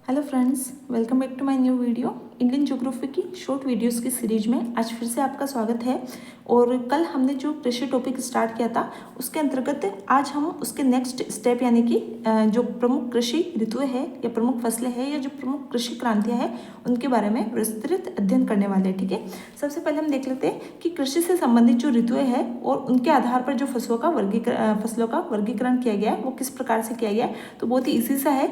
Hello friends, welcome back to my new video. Indian geography की short videos की series में आज फिर से आपका स्वागत है। और कल हमने जो कृषि टॉपिक स्टार्ट किया था उसके अंतर्गत आज हम उसके नेक्स्ट स्टेप यानी कि जो प्रमुख कृषि ऋतुएं हैं या प्रमुख फसलें हैं या जो प्रमुख कृषि क्रांतियां हैं उनके बारे में विस्तृत अध्ययन करने वाले हैं। ठीक है, सबसे पहले हम देख लेते हैं कि कृषि से संबंधित जो ऋतुएं हैं और उनके आधार पर जो फसलों का वर्गीकरण किया गया है वो किस प्रकार से किया गया है। तो बहुत ही इजी सा है।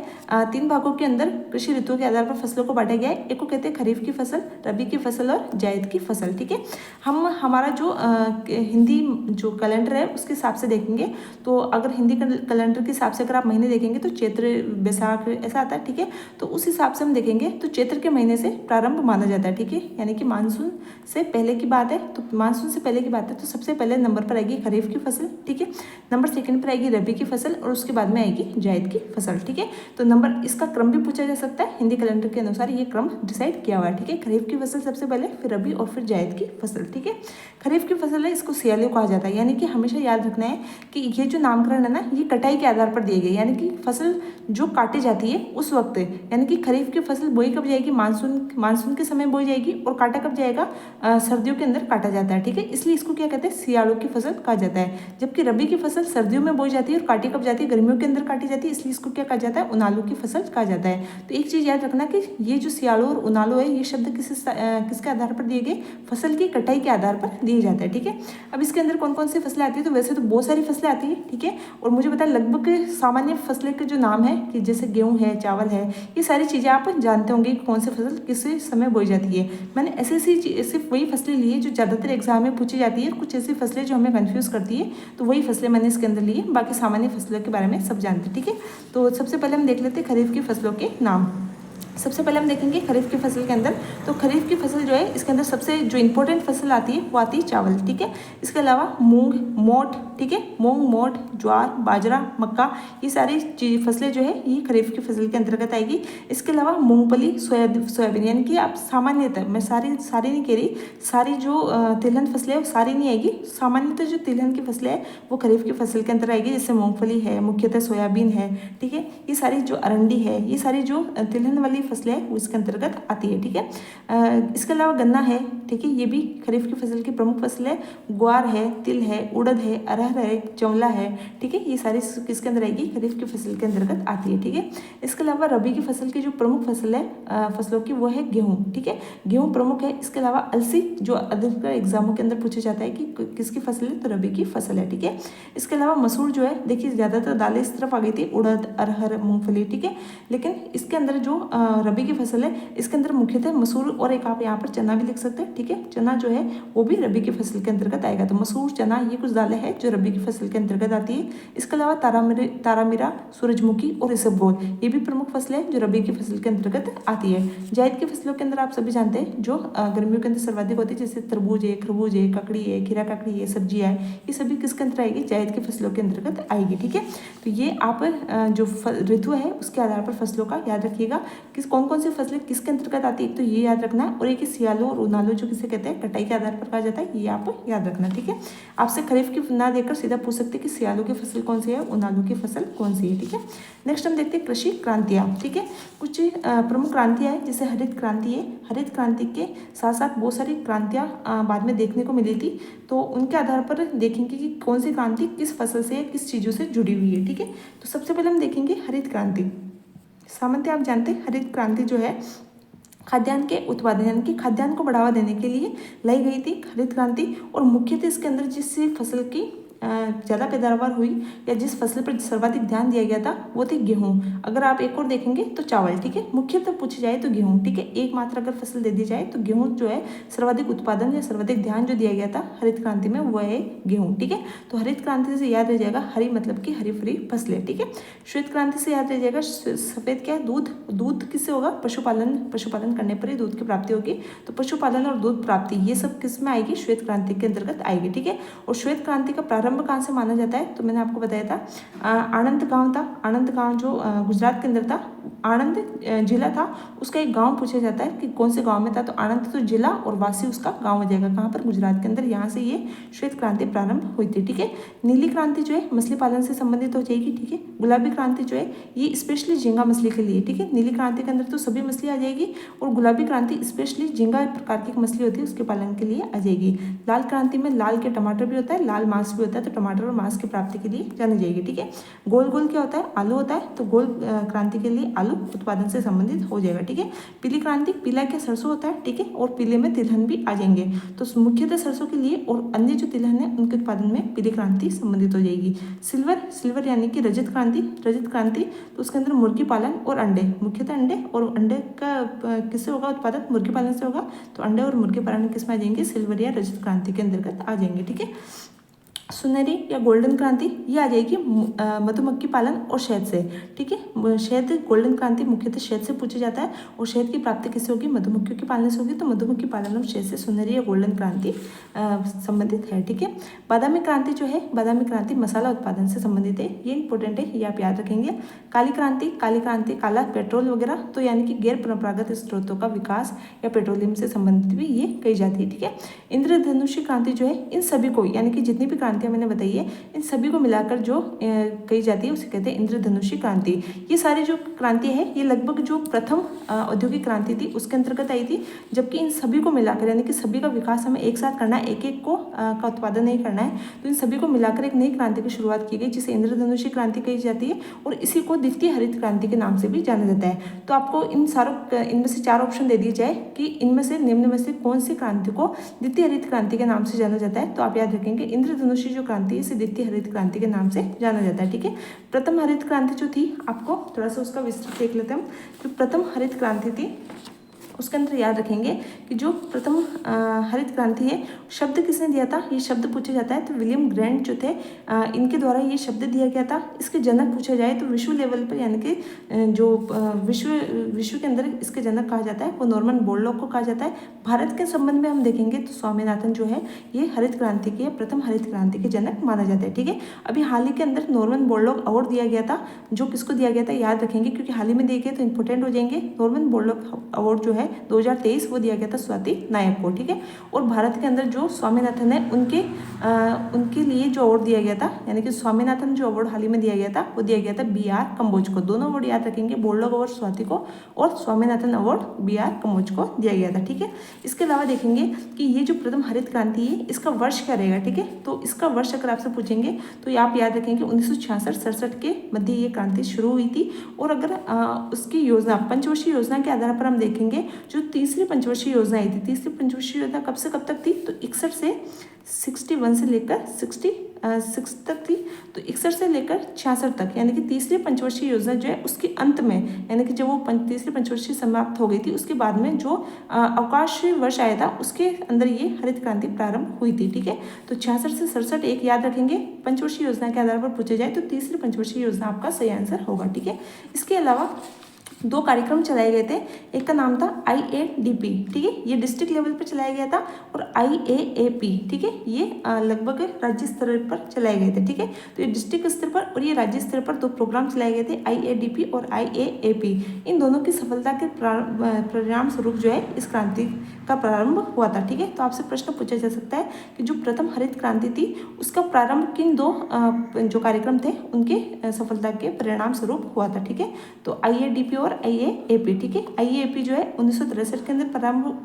3 भागों के अंदर कृषि ऋतुओं के आधार पर फसलों को बांटा गया है। एक को कहते हैं खरीफ की फसल, रबी की फसल और जायद की फसल। ठीक है, हम हमारा जो हिंदी जो कैलेंडर है उसके हिसाब से देखेंगे। तो अगर हिंदी कैलेंडर के हिसाब से अगर आप महीने देखेंगे तो चैत्र बैसाख ऐसा आता है। ठीक है, तो उस हिसाब से हम देखेंगे तो चैत्र के महीने से प्रारंभ माना जाता है। ठीक है, यानी कि मानसून से पहले की बात है। तो मानसून से पहले की बात है तो सबसे पहले नंबर पर आएगी खरीफ की फसल। ठीक है, नंबर सेकंड पर आएगी रबी की फसल और उसके बाद में आएगी जायद की फसल। ठीक है, तो नंबर इसका क्रम भी पूछा जा सकता है। हिंदी कैलेंडर के अनुसार ये क्रम डिसाइड किया हुआ है। ठीक है, खरीफ की फसल सबसे पहले, फिर रबी और फिर जायद की फसल। ठीक है, खरीफ की फसल है इसको सियालियों कहा जाता है। यानी कि हमेशा याद रखना है कि ये जो नामकरण है ना ये कटाई के आधार पर दिए गए, यानी कि फसल जो काटी जाती है उस वक्त, यानी कि खरीफ की फसल बोई कब जाएगी, मानसून के समय बोई जाएगी और काटा कब जाएगा, सर्दियों के अंदर काटा जाता है। ठीक है, इसलिए इसको क्या कहते हैं, सियालों की फसल कहा जाता है। जबकि रबी की फसल सर्दियों में बोई जाती है और काटी कब जाती है, गर्मियों के अंदर काटी जाती है, इसलिए इसको क्या कहा जाता है, उनालू की फसल कहा जाता है। तो एक चीज याद रखना कि ये जो सियालो और उनालो है ये शब्द किसके आधार पर दिए गए, फसल की कटाई के आधार पर दिए जाते हैं। ठीक है, अब इसके अंदर कौन कौन सी फसलें आती है, तो वैसे तो बहुत सारी फसलें आती है। ठीक है, और मुझे पता है लगभग सामान्य फसलें के जो नाम है कि जैसे गेहूं है, चावल है, ये सारी चीजें आप जानते होंगे कि कौन सी फसल किस समय बोई जाती है। मैंने ऐसी सिर्फ वही फसलें ली है जो ज्यादातर एग्जाम में पूछी जाती है। कुछ ऐसी फसलें जो हमें कंफ्यूज करती है तो वही फसलें मैंने इसके अंदर ली है, बाकी सामान्य फसलों के बारे में सब जानते हैं। ठीक है, तो सबसे पहले हम देख लेते हैं खरीफ की फसलों के नाम। सबसे पहले हम देखेंगे खरीफ की फसल के अंदर, तो खरीफ की फसल जो है इसके अंदर सबसे जो इंपॉर्टेंट फसल आती है वो आती है चावल। ठीक है, इसके अलावा मूंग, मोठ, ठीक है, मूंग, मोठ, ज्वार, बाजरा, मक्का, ये सारी फसलें जो है ये खरीफ की फसल के अंतर्गत आएगी। इसके अलावा मूंगफली, सोयाबीन, यानी कि आप सामान्यतः, मैं सारी नहीं कह रही, सारी जो तिलहन फसलें है वो सारी नहीं आएगी, सामान्यतः जो तिलहन की फसलें है वो खरीफ की फसल के अंदर आएगी। जैसे मूंगफली है, मुख्यतः सोयाबीन है। ठीक है, ये सारी जो अरंडी है, ये सारी जो तिलहन वाली फसलें हैं वो इसके अंतर्गत आती है। ठीक है, इसके अलावा गन्ना है। ठीक है, ये भी खरीफ की फसल की प्रमुख फसल है। ग्वार है, तिल है, उड़द है, अरहर है, चौला है। ठीक है, ये सारी किसके अंदर आएगी, खरीफ की फसल के अंतर्गत आती है। ठीक है, इसके अलावा रबी की फसल की जो प्रमुख फसल है फसलों की वो है गेहूँ। ठीक है, गेहूँ प्रमुख है। इसके अलावा अलसी जो अधिकतर एग्जामों के अंदर पूछा जाता है कि किसकी फसल है, तो रबी की फसल है। ठीक है, इसके अलावा मसूर जो है, देखिए ज्यादातर दालें इस तरफ आ गई थी, उड़द, अरहर, मूंगफली। ठीक है, लेकिन इसके अंदर जो रबी की फसल है इसके अंदर मुख्यतः मसूर और एक आप यहाँ पर चना भी लिख सकते हैं। ठीक है, चना जो है वो भी रबी की फसल के अंतर्गत आएगा। तो मसूर, चना, ये कुछ दालें हैं जो रबी की फसल के अंतर्गत आती है। इसके अलावा तारामीरा, सूरजमुखी और इसबगोल, ये भी प्रमुख फसलें हैं जो रबी की फसल के अंतर्गत आती है। जायद की फसलों के अंदर आप सभी जानते हैं जो गर्मियों के अंदर सर्वाधिक होती है, जैसे तरबूज है, खरबूज है, ककड़ी है, खीरा ककड़ी है, सब्जियां है, ये सभी किसके अंदर आएगी, जायद की फसलों के अंतर्गत आएगी। ठीक है, तो ये आप जो ऋतु है उसके आधार पर फसलों का याद रखिएगा किस कौन कौन सी फसलें किसके अंतर्गत आती है, तो ये याद रखना है। और एक सियालो और उनालो जो किसे कहते हैं, कटाई के आधार पर कहा जाता है, ये आप याद रखना। ठीक है, आपसे खरीफ की ना देकर सीधा पूछ सकते हैं कि सियालो की फसल कौन सी है, उनालो की फसल कौन सी है। ठीक है, नेक्स्ट हम देखते हैं कृषि क्रांतियाँ। ठीक है, कुछ प्रमुख क्रांतियाँ हैं, जैसे हरित क्रांति है। हरित क्रांति के साथ साथ बहुत सारी क्रांतियाँ बाद में देखने को मिली थी, तो उनके आधार पर देखेंगे कि कौन सी क्रांति किस फसल से किस चीज़ों से जुड़ी हुई है। ठीक है, तो सबसे पहले हम देखेंगे हरित क्रांति। सामान्यतः आप जानते हैं हरित क्रांति जो है खाद्यान्न के उत्पादन यानी कि खाद्यान्न को बढ़ावा देने के लिए लाई गई थी हरित क्रांति। और मुख्यतः इसके अंदर जिस फसल की ज़्यादा पैदावार हुई या जिस फसल पर सर्वाधिक ध्यान दिया गया था वो थी गेहूँ। अगर आप एक और देखेंगे तो चावल। ठीक है, मुख्यतः पूछी जाए तो गेहूँ। ठीक है, एकमात्र अगर फसल दे दी जाए तो गेहूँ जो है सर्वाधिक उत्पादन या सर्वाधिक ध्यान जो दिया गया था हरित क्रांति में वो है गेहूँ। ठीक है, तो हरित क्रांति से याद रह जाएगा हरी मतलब कि हरी भरी फसलें। ठीक है, श्वेत क्रांति से याद रह जाएगा सफेद क्या है, दूध किससे होगा, पशुपालन करने पर ही दूध की प्राप्ति होगी। तो पशुपालन और दूध प्राप्ति ये सब किस में आएगी, श्वेत क्रांति के अंतर्गत आएगी। ठीक है, और श्वेत क्रांति का प्रारंभ प्रारंभ कहाँ से माना जाता है, तो मैंने आपको बताया था आणंद गांव था। आणंद गांव जो गुजरात के अंदर था, आणंद जिला था, उसका एक गांव पूछा जाता है कि कौन से गांव में था, तो आणंद तो जिला और वासी उसका गांव हो जाएगा, कहाँ पर, गुजरात के अंदर। यहाँ से ये श्वेत क्रांति प्रारंभ हुई थी, ठीक है। नीली क्रांति जो है मछली पालन से संबंधित हो जाएगी, ठीक है। गुलाबी क्रांति जो है ये स्पेशली झींगा मछली के लिए, ठीक है। नीली क्रांति के अंदर तो सभी मछली आ जाएगी, और गुलाबी क्रांति स्पेशली झींगा प्रकार की मछली होती है उसके पालन के लिए आ जाएगी। लाल क्रांति में लाल के टमाटर भी होता है, लाल मांस भी होता है, तो टमाटर और मांस की प्राप्ति के लिए जानी जाएगी, ठीक है। गोल गोल क्या होता है, आलू होता है, तो गोल क्रांति के लिए आलू उत्पादन से संबंधित हो जाएगा, ठीक है। पीली क्रांति, पीला क्या सरसों होता है, ठीक है, और पीले में तिलहन भी आ जाएंगे, तो मुख्यतः सरसों के लिए और अन्य जो तिलहन है उनके उत्पादन में पीली क्रांति संबंधित हो जाएगी। सिल्वर यानी कि रजत क्रांति, तो उसके अंदर मुर्गी पालन और अंडे, मुख्यतः अंडे, और अंडे का किससे होगा उत्पादन, मुर्गी पालन से होगा, तो अंडे और मुर्गी पालन किस में आ जाएंगे, सिल्वर या रजत क्रांति के अंतर्गत आ जाएंगे, ठीक है। सुनहरी या गोल्डन क्रांति ये आ जाएगी मधुमक्खी पालन और शहद से, ठीक है। शहद, गोल्डन क्रांति मुख्यतः शहद से पूछा जाता है, और शहद की प्राप्ति किससे होगी, मधुमक्खियों के पालने से होगी, तो मधुमक्खी पालन और शहद से सुनहरी या गोल्डन क्रांति संबंधित है, ठीक है। बादामी क्रांति जो है, बादामी क्रांति मसाला उत्पादन से संबंधित है, ये इंपॉर्टेंट है, ये आप याद रखेंगे। काली क्रांति, काला पेट्रोल वगैरह, तो यानी कि गैर परंपरागत स्रोतों का विकास या पेट्रोलियम से संबंधित भी ये कही जाती है, ठीक है। इंद्रधनुषी क्रांति जो है, इन सभी को यानी कि जितनी भी क्रांतियां मैंने बताई है, इन सभी को मिलाकर जो कही जाती है उसे कहते हैं इंद्रधनुषी क्रांति। ये सारी जो क्रांति है ये लगभग जो प्रथम औद्योगिक क्रांति थी उसके अंतर्गत आई थी, जबकि इन सभी को मिलाकर यानी कि सभी का विकास हमें एक साथ करना है, एक एक को का उत्पादन नहीं करना है, तो इन सभी को मिलाकर एक नई क्रांति की शुरुआत की गई जिसे इंद्रधनुषी क्रांति कही जाती है, और इसी को द्वितीय हरित क्रांति के नाम से भी जाना जाता है। तो आपको इनमें से 4 ऑप्शन दे दिए जाए कि इनमें से निम्न में से कौन सी क्रांति को द्वितीय हरित क्रांति के नाम से जाना जाता है, तो आप याद रखेंगे इंद्रधनुषी जो क्रांति है इसे द्वितीय हरित क्रांति के नाम से जाना जाता है, ठीक है। प्रथम हरित क्रांति जो थी, आपको थोड़ा सा उसका विस्तृत देख लेते हैं। जो प्रथम हरित क्रांति थी उसके अंदर याद रखेंगे कि जो प्रथम हरित क्रांति है, शब्द किसने दिया था, ये शब्द पूछा जाता है, तो विलियम ग्रैंट जो थे इनके द्वारा ये शब्द दिया गया था। इसके जनक पूछा जाए तो विश्व लेवल पर यानी कि जो विश्व के अंदर इसके जनक कहा जाता है वो नॉर्मन बोरलॉग को कहा जाता है। भारत के संबंध में हम देखेंगे तो स्वामीनाथन जो है ये हरित क्रांति के, प्रथम हरित क्रांति के जनक माना जाता है, ठीक है। अभी हाल ही के अंदर नॉर्मन बोरलॉग अवार्ड दिया गया था, जो किसको दिया गया था याद रखेंगे, क्योंकि हाल ही में दिए गए तो इंपॉर्टेंट हो जाएंगे। नॉर्मन बोरलॉग अवार्ड जो है 2023 वो दिया गया था स्वाति नायक को, ठीक है। और भारत के अंदर जो स्वामीनाथन है उनके लिए जो अवार्ड दिया गया था, यानी कि स्वामीनाथन जो अवार्ड हाल ही में दिया गया था वो दिया गया था BR कंबोज को। दोनों अवार्ड याद रखेंगे, बोरलॉग अवार्ड स्वाति को और स्वामीनाथन अवार्ड BR कंबोज को दिया गया था, ठीक है। इसके अलावा देखेंगे कि ये जो प्रथम हरित क्रांति है इसका वर्ष क्या रहेगा, ठीक है। तो इसका वर्ष अगर आपसे पूछेंगे तो आप याद रखेंगे 1966-67 के मध्य ये क्रांति शुरू हुई थी। और अगर उसकी योजना, पंचवर्षीय योजना के आधार पर हम देखेंगे, जो तीसरी पंचवर्षीय योजना आई थी, तीसरी पंचवर्षीय योजना कब से कब तक थी, तो 61 से 61 से लेकर 66 तक थी। तो 61 से लेकर 66 तक, यानी कि तीसरी पंचवर्षीय योजना जो है उसके अंत में, यानी कि जब वो तीसरी पंचवर्षीय समाप्त हो गई थी उसके बाद में जो अवकाश वर्ष आया था उसके अंदर ये हरित क्रांति प्रारंभ हुई थी, ठीक है। तो 66 से 67 एक याद रखेंगे। पंचवर्षीय योजना के आधार पर पूछा जाए तो तीसरी पंचवर्षीय योजना आपका सही आंसर होगा, ठीक है। इसके अलावा 2 कार्यक्रम चलाए गए थे, एक का नाम था IADP, ठीक है, ये डिस्ट्रिक्ट लेवल पर चलाया गया था, और IAAP, ठीक है, ये लगभग राज्य स्तर पर चलाए गए थे, ठीक है। तो ये डिस्ट्रिक्ट स्तर पर और ये राज्य स्तर पर 2 प्रोग्राम चलाए गए थे, IADP और IAAP। इन दोनों की सफलता के परिणाम स्वरूप जो है इस क्रांति का प्रारंभ हुआ था, ठीक है। तो आपसे प्रश्न पूछा जा सकता है कि जो प्रथम हरित क्रांति थी उसका प्रारंभ किन 2 जो कार्यक्रम थे उनके सफलता के परिणाम स्वरूप हुआ था, ठीक है। तो IADP और IAAP, ठीक है। IAAP जो है 1963 के अंदर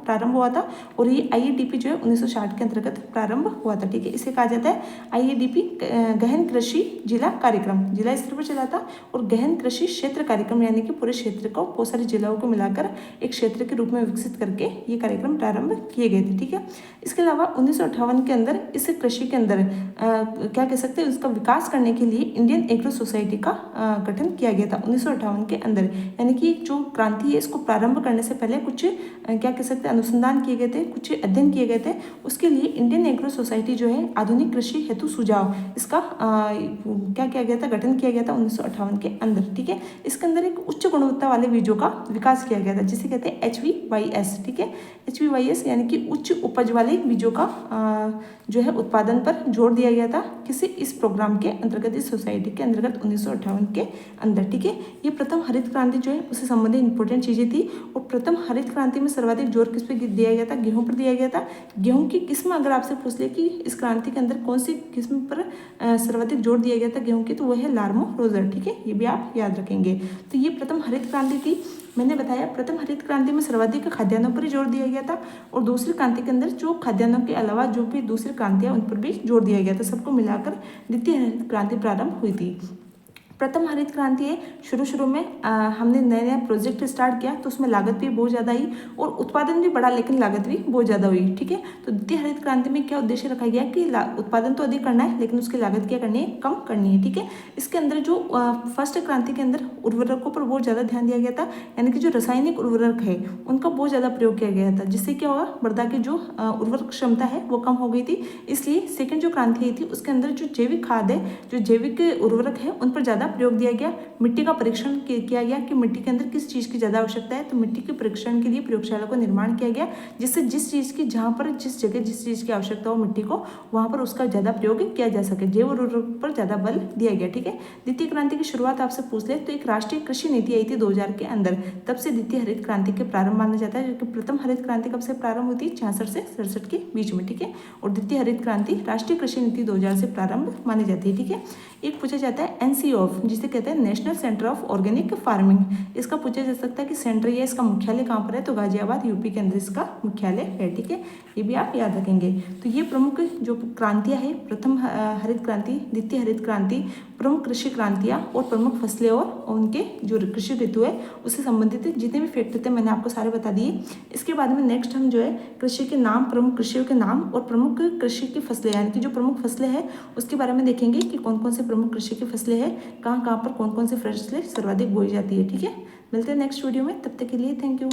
प्रारंभ हुआ था, और ये IADP जो है 1960 के अंतर्गत प्रारंभ हुआ था, ठीक है। इसे कहा जाता है IADP गहन कृषि जिला कार्यक्रम, जिला स्तर पर चला था, और गहन कृषि क्षेत्र कार्यक्रम यानी कि पूरे क्षेत्र को, बहुत सारे जिलाओं को मिलाकर एक क्षेत्र के रूप में विकसित करके ये कार्यक्रम प्रारंभ किए गए थे, ठीक है। इसके अलावा 1958 के अंदर इस कृषि के अंदर क्या कह सकते हैं, उसका विकास करने के लिए इंडियन एग्रो सोसाइटी का गठन किया गया था 1958 के अंदर, यानी कि कि जो क्रांति है इसको प्रारंभ करने से पहले कुछ क्या कह सकते हैं अनुसंधान किए गए थे, कुछ अध्ययन किए गए थे। उसके लिए इंडियन एग्रो सोसाइटी जो है आधुनिक कृषि हेतु सुझाव, इसका क्या किया गया था, गठन किया गया था 1958 के अंदर। ठीक है, इसके अंदर एक उच्च गुणवत्ता वाले बीजों का विकास किया गया था जिसे कहते हैं HVYS। ठीक है, HVYS यानी कि उच्च उपज वाले बीजों का जो है उत्पादन पर जोर दिया गया था किसी इस प्रोग्राम के अंतर्गत, इस सोसाइटी के अंतर्गत 1958 के अंदर। ठीक है, ये प्रथम हरित क्रांति जो है उससे संबंधित इंपॉर्टेंट चीजें थी। और प्रथम हरित क्रांति में सर्वाधिक जोर किस पे दिया गया था, गेहूं पर दिया गया था। गेहूं की किस्म अगर आपसे पूछ ले कि इस क्रांति के अंदर कौन सी किस्म पर सर्वाधिक जोर दिया गया था गेहूं की, तो वह है लार्मो रोजर। ठीक है, ये भी आप याद रखेंगे। तो ये प्रथम हरित क्रांति थी। मैंने बताया प्रथम हरित क्रांति में सर्वाधिक खाद्यान्नों पर ही जोर दिया गया था, और दूसरी क्रांति के अंदर जो खाद्यान्नों के अलावा जो भी दूसरी क्रांतियां उन पर भी जोर दिया गया था। सबको मिलाकर द्वितीय हरित क्रांति प्रारंभ हुई थी। प्रथम हरित क्रांति है, शुरू में हमने नए नए प्रोजेक्ट स्टार्ट किया तो उसमें लागत भी बहुत ज़्यादा आई और उत्पादन भी बढ़ा, लेकिन लागत भी बहुत ज़्यादा हुई। ठीक है, तो द्वितीय हरित क्रांति में क्या उद्देश्य रखा गया कि उत्पादन तो अधिक करना है लेकिन उसकी लागत क्या करनी है, कम करनी है। ठीक है, इसके अंदर जो फर्स्ट क्रांति के अंदर उर्वरकों पर बहुत ज़्यादा ध्यान दिया गया था, यानी कि जो रासायनिक उर्वरक है उनका बहुत ज़्यादा प्रयोग किया गया था, जिससे क्या होगा, मृदा की जो उर्वरक क्षमता है वो कम हो गई थी। इसलिए सेकेंड जो क्रांति आई थी उसके अंदर जो जैविक खाद है, जो जैविक उर्वरक है, उन पर ज़्यादा प्रयोग दिया गया। मिट्टी का परीक्षण किया गया कि मिट्टी के अंदर किस चीज़ की ज़्यादा आवश्यकता है, तो मिट्टी के परीक्षण के लिए प्रयोगशाला को निर्माण किया गया, जिससे जिस चीज़ की जहाँ पर जिस जगह जिस चीज़ की आवश्यकता हो मिट्टी को, वहाँ पर उसका ज़्यादा प्रयोग किया जा सके, जैव उर्वरक पर ज़्यादा बल दिया गया। ठीक है, द्वितीय क्रांति की शुरुआत आपसे पूछ ले तो एक राष्ट्रीय कृषि नीति आई थी 2000 के अंदर, तब से द्वितीय हरित क्रांति के प्रारंभ माना जाता है। जबकि प्रथम हरित क्रांति कब से प्रारंभ हुई थी, 66 से 67 के बीच में। ठीक है, और द्वितीय हरित क्रांति राष्ट्रीय कृषि नीति 2000 से प्रारंभ मानी जाती है। ठीक है, एक पूछा जाता है NCOF, जिसे कहते हैं national centre of organic farming. इसका पूछा जा सकता है कि सेंटर या इसका मुख्यालय कहाँ पर है, तो गाजियाबाद यूपी के अंदर इसका मुख्यालय है। ठीक है, ये भी आप याद रखेंगे। तो ये प्रमुख जो क्रांतियाँ हैं, प्रथम हरित क्रांति, द्वितीय हरित क्रांति, प्रमुख कृषि क्रांतियाँ और प्रमुख फसलें और उनके जो कृषि ऋतु है उससे संबंधित जितने भी फैक्टर थे मैंने आपको सारे बता दिए। इसके बाद में नेक्स्ट हम जो है कृषि के नाम, प्रमुख कृषियों के नाम और प्रमुख कृषि की फसलें, यानी कि जो प्रमुख फसलें हैं उसके बारे में देखेंगे कि कौन कौन से प्रमुख कृषि की फसलें हैं, कहाँ कहाँ पर कौन कौन सी फसलें सर्वाधिक बोई जाती है। ठीक है, मिलते हैं नेक्स्ट वीडियो में, तब तक के लिए थैंक यू।